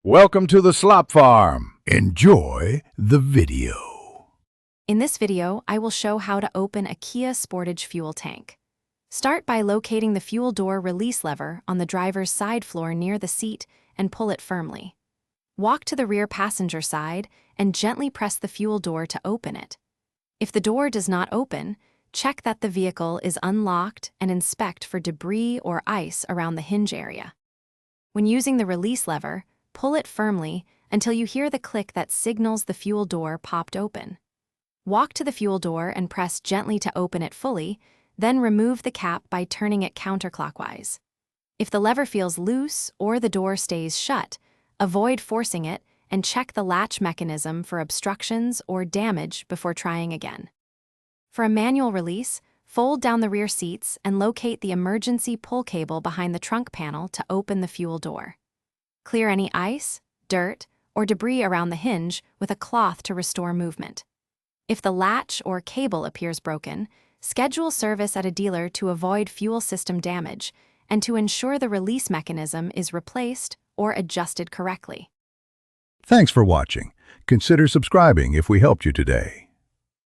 Welcome to the Slop Farm. Enjoy the video. In this video, I will show how to open a Kia Sportage fuel tank. Start by locating the fuel door release lever on the driver's side floor near the seat and pull it firmly. Walk to the rear passenger side and gently press the fuel door to open it. If the door does not open, check that the vehicle is unlocked and inspect for debris or ice around the hinge area. When using the release lever, pull it firmly until you hear the click that signals the fuel door popped open. Walk to the fuel door and press gently to open it fully, then remove the cap by turning it counterclockwise. If the lever feels loose or the door stays shut, avoid forcing it and check the latch mechanism for obstructions or damage before trying again. For a manual release, fold down the rear seats and locate the emergency pull cable behind the trunk panel to open the fuel door. Clear any ice, dirt, or debris around the hinge with a cloth to restore movement. If the latch or cable appears broken, schedule service at a dealer to avoid fuel system damage and to ensure the release mechanism is replaced or adjusted correctly. Thanks for watching. Consider subscribing if we helped you today.